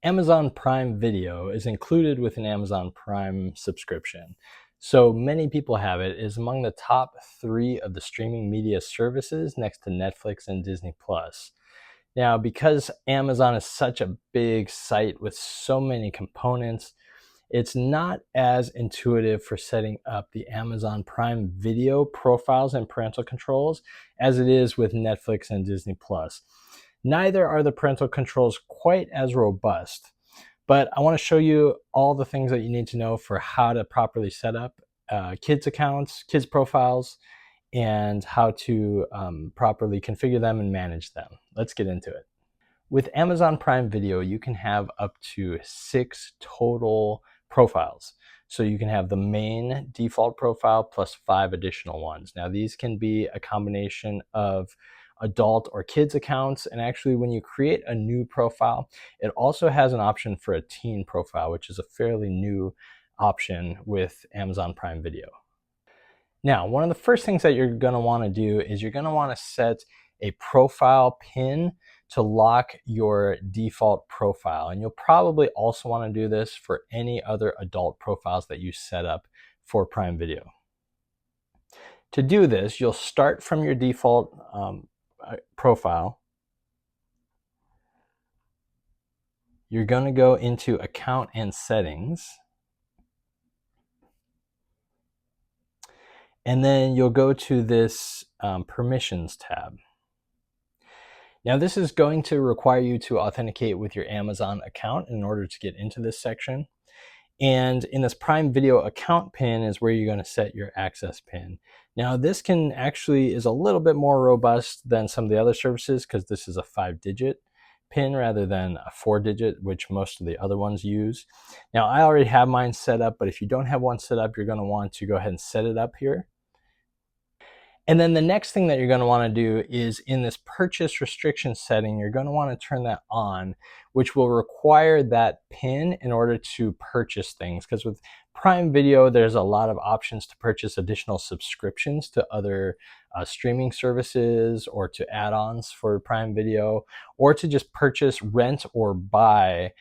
Amazon Prime Video is included with an Amazon Prime subscription. So many people have it. It is among the top 3 of the streaming media services next to Netflix and Disney Plus. Now, because Amazon is such a big site with so many components, it's not as intuitive for setting up the Amazon Prime Video profiles and parental controls as it is with Netflix and Disney Plus. Neither are the parental controls quite as robust, but I want to show you all the things that you need to know for how to properly set up kids accounts, kids profiles, and how to properly configure them and manage them. Let's get into it. With Amazon Prime Video, you can have up to 6 total profiles. So you can have the main default profile plus 5 additional ones. Now these can be a combination of adult or kids accounts, and actually when you create a new profile, it also has an option for a teen profile, which is a fairly new option with Amazon Prime Video. Now, one of the first things that you're going to want to do is you're going to want to set a profile pin to lock your default profile. And you'll probably also want to do this for any other adult profiles that you set up for Prime Video. To do this, you'll start from your default profile. You're going to go into Account and Settings. And then you'll go to this Permissions tab. Now this is going to require you to authenticate with your Amazon account in order to get into this section. And in this Prime Video account pin is where you're going to set your access pin. Now this can actually is a little bit more robust than some of the other services because this is a 5-digit pin rather than a 4-digit, which most of the other ones use. Now I already have mine set up, but if you don't have one set up, you're going to want to go ahead and set it up here. And then the next thing that you're going to want to do is in this purchase restriction setting, you're going to want to turn that on, which will require that PIN in order to purchase things. Because with Prime Video, there's a lot of options to purchase additional subscriptions to other streaming services or to add-ons for Prime Video, or to just purchase, rent, or buy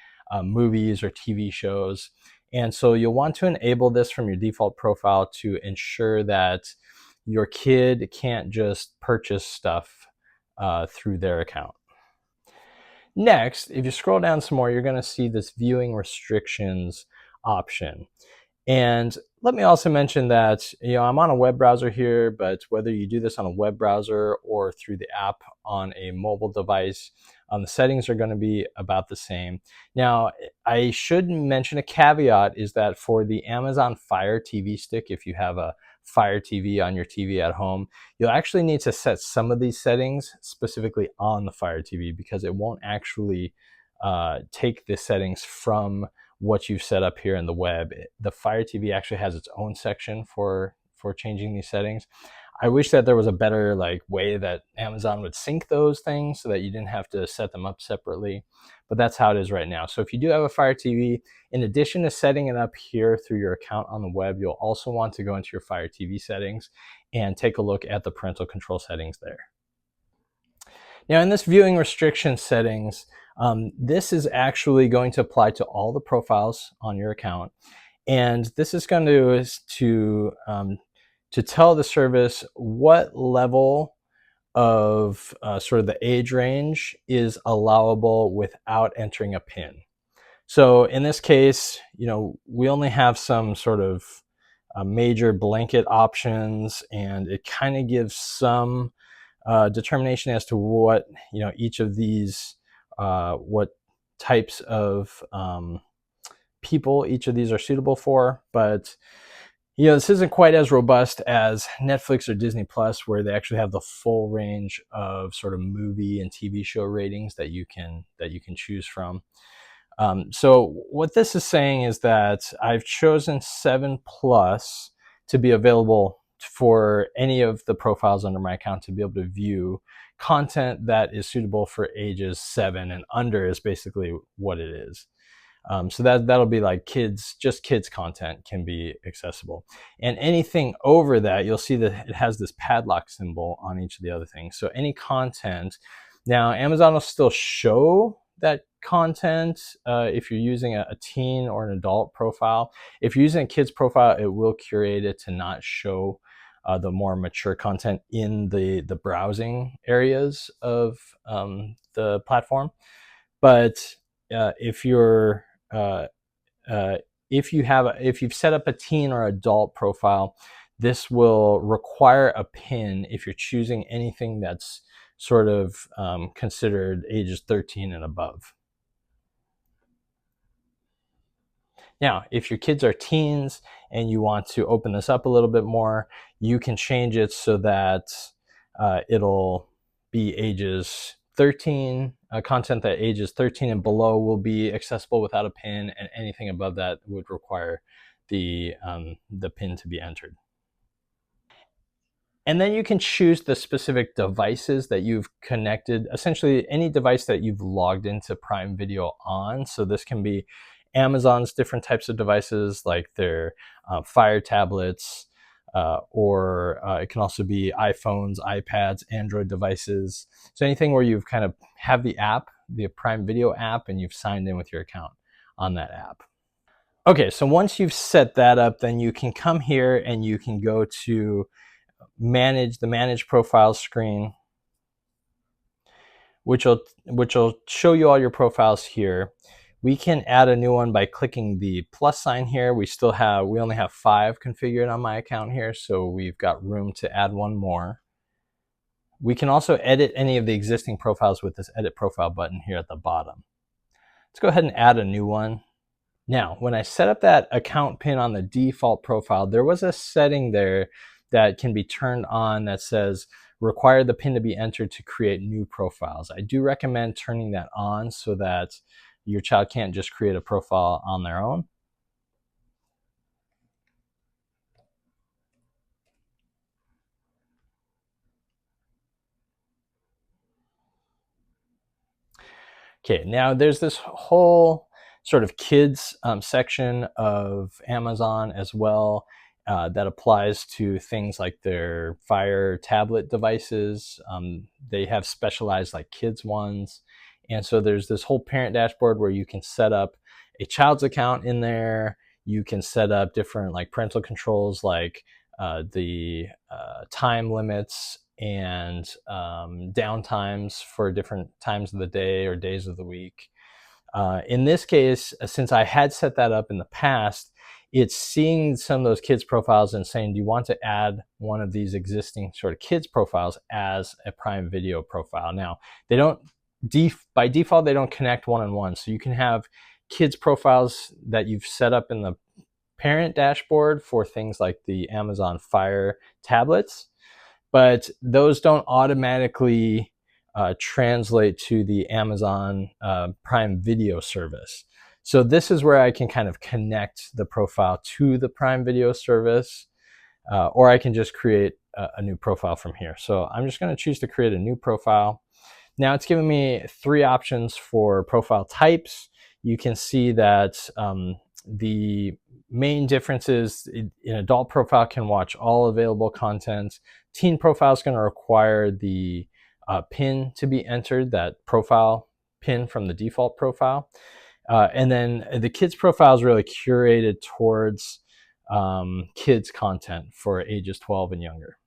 movies or TV shows. And so you'll want to enable this from your default profile to ensure that your kid can't just purchase stuff through their account. Next, if you scroll down some more, you're going to see this viewing restrictions option. And let me also mention that, I'm on a web browser here, but whether you do this on a web browser or through the app on a mobile device, the settings are going to be about the same. Now, I should mention a caveat is that for the Amazon Fire TV stick, if you have a Fire TV on your TV at home, you'll actually need to set some of these settings specifically on the Fire TV because it won't actually take the settings from what you've set up here in the web. The Fire TV actually has its own section for changing these settings. I wish that there was a better way that Amazon would sync those things so that you didn't have to set them up separately, but that's how it is right now. So if you do have a Fire TV, in addition to setting it up here through your account on the web, you'll also want to go into your Fire TV settings and take a look at the parental control settings there. Now in this viewing restriction settings, this is actually going to apply to all the profiles on your account. And this is going to tell the service what level of sort of the age range is allowable without entering a PIN. So in this case, we only have some sort of major blanket options, and it kind of gives some determination as to what, each of these, what types of people each of these are suitable for. But this isn't quite as robust as Netflix or Disney Plus, where they actually have the full range of sort of movie and TV show ratings that you can choose from. So what this is saying is that I've chosen 7+ to be available for any of the profiles under my account to be able to view content that is suitable for ages 7 and under is basically what it is. So that'll be like just kids content can be accessible. And anything over that, you'll see that it has this padlock symbol on each of the other things. So any content, now Amazon will still show that content if you're using a teen or an adult profile. If you're using a kid's profile, it will curate it to not show the more mature content in the browsing areas of the platform. But if you're uh, if you've set up a teen or adult profile, this will require a pin if you're choosing anything that's sort of considered ages 13 and above. Now, if your kids are teens and you want to open this up a little bit more, you can change it so that it'll be ages 13. Content that ages 13 and below will be accessible without a pin, and anything above that would require the pin to be entered. And then you can choose the specific devices that you've connected, essentially any device that you've logged into Prime Video on. So this can be Amazon's different types of devices, like their Fire tablets, or it can also be iPhones, iPads, Android devices. So anything where you've kind of have the app, the Prime Video app, and you've signed in with your account on that app. Okay, so once you've set that up, then you can come here and you can go to manage profiles screen, which will show you all your profiles here. We can add a new one by clicking the plus sign here. We only have 5 configured on my account here, so we've got room to add one more. We can also edit any of the existing profiles with this edit profile button here at the bottom. Let's go ahead and add a new one. Now, when I set up that account pin on the default profile, there was a setting there that can be turned on that says require the pin to be entered to create new profiles. I do recommend turning that on so that your child can't just create a profile on their own. Okay, now there's this whole sort of kids section of Amazon as well that applies to things like their Fire tablet devices. They have specialized like kids ones. And so there's this whole parent dashboard where you can set up a child's account in there. You can set up different like parental controls like the time limits and down times for different times of the day or days of the week. In this case, since I had set that up in the past, it's seeing some of those kids profiles and saying, do you want to add one of these existing sort of kids profiles as a Prime Video profile? Now, they don't, by default, they don't connect one-on-one. So you can have kids profiles that you've set up in the parent dashboard for things like the Amazon Fire tablets, but those don't automatically translate to the Amazon Prime Video service. So this is where I can kind of connect the profile to the Prime Video service, or I can just create a new profile from here. So I'm just going to choose to create a new profile. Now it's giving me 3 options for profile types. You can see that the main difference is an adult profile can watch all available content. Teen profile is going to require the pin to be entered, that profile pin from the default profile. And then the kids profile is really curated towards kids content for ages 12 and younger.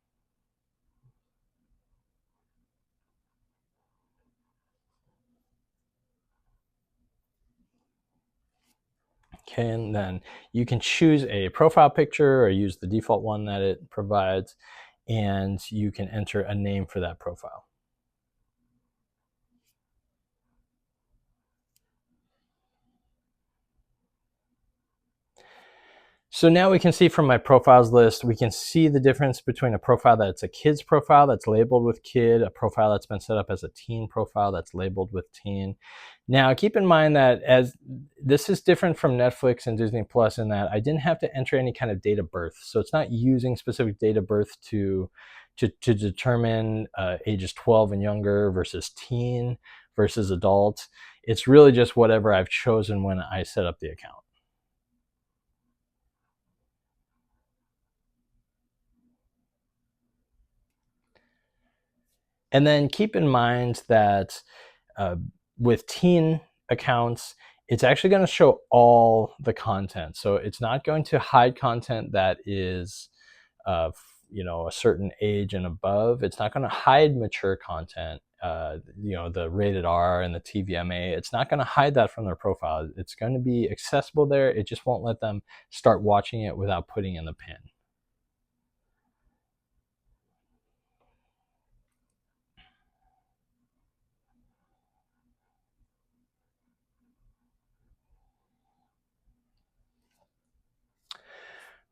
Okay, and then you can choose a profile picture or use the default one that it provides, and you can enter a name for that profile. So now we can see from my profiles list, we can see the difference between a profile that's a kid's profile that's labeled with kid, a profile that's been set up as a teen profile that's labeled with teen. Now keep in mind that as this is different from Netflix and Disney Plus in that I didn't have to enter any kind of date of birth. So it's not using specific date of birth to determine ages 12 and younger versus teen versus adult. It's really just whatever I've chosen when I set up the account. And then keep in mind that with teen accounts, it's actually going to show all the content. So it's not going to hide content that is a certain age and above. It's not going to hide mature content, the rated R and the TVMA. It's not going to hide that from their profile. It's going to be accessible there. It just won't let them start watching it without putting in the PIN.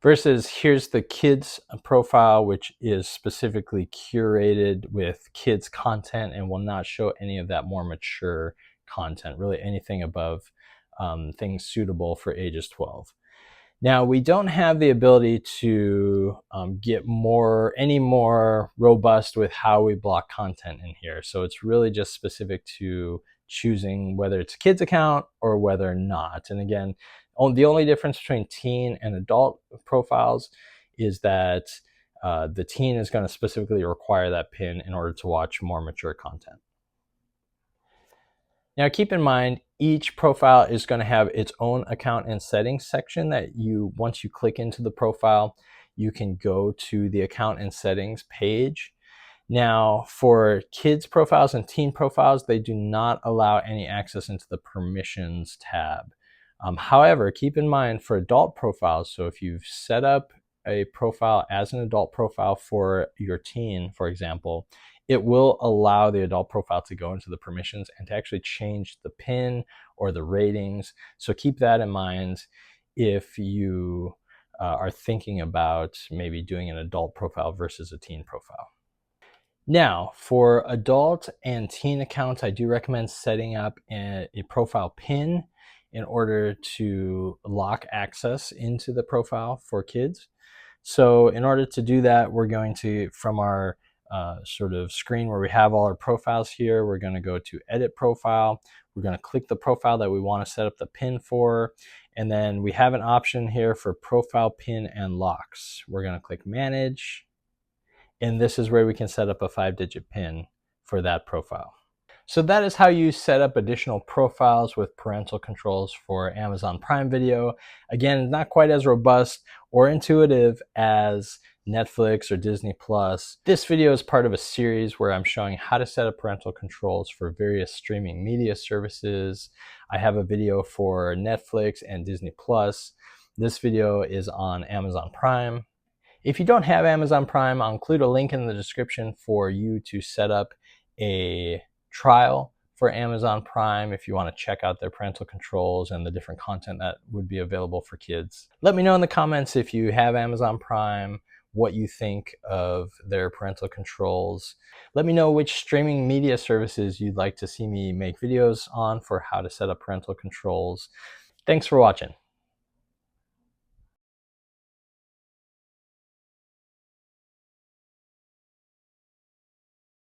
Versus here's the kids profile, which is specifically curated with kids content and will not show any of that more mature content, really anything above things suitable for ages 12. Now, we don't have the ability to get any more robust with how we block content in here. So it's really just specific to choosing whether it's a kid's account or whether not. And again, the only difference between teen and adult profiles is that the teen is going to specifically require that PIN in order to watch more mature content. Now, keep in mind, each profile is going to have its own account and settings section that once you click into the profile, you can go to the account and settings page. Now, for kids profiles and teen profiles, they do not allow any access into the permissions tab. However, keep in mind for adult profiles, so if you've set up a profile as an adult profile for your teen, for example, it will allow the adult profile to go into the permissions and to actually change the PIN or the ratings. So keep that in mind if you are thinking about maybe doing an adult profile versus a teen profile. Now, for adult and teen accounts, I do recommend setting up a profile PIN in order to lock access into the profile for kids. So in order to do that, we're going to, from our sort of screen where we have all our profiles here, we're going to go to Edit Profile. We're going to click the profile that we want to set up the PIN for. And then we have an option here for Profile PIN and Locks. We're going to click Manage. And this is where we can set up a 5-digit PIN for that profile. So that is how you set up additional profiles with parental controls for Amazon Prime Video. Again, not quite as robust or intuitive as Netflix or Disney Plus. This video is part of a series where I'm showing how to set up parental controls for various streaming media services. I have a video for Netflix and Disney Plus. This video is on Amazon Prime. If you don't have Amazon Prime, I'll include a link in the description for you to set up a trial for Amazon Prime if you want to check out their parental controls and the different content that would be available for kids. Let me know in the comments if you have Amazon Prime, what you think of their parental controls. Let me know which streaming media services you'd like to see me make videos on for how to set up parental controls. Thanks for watching.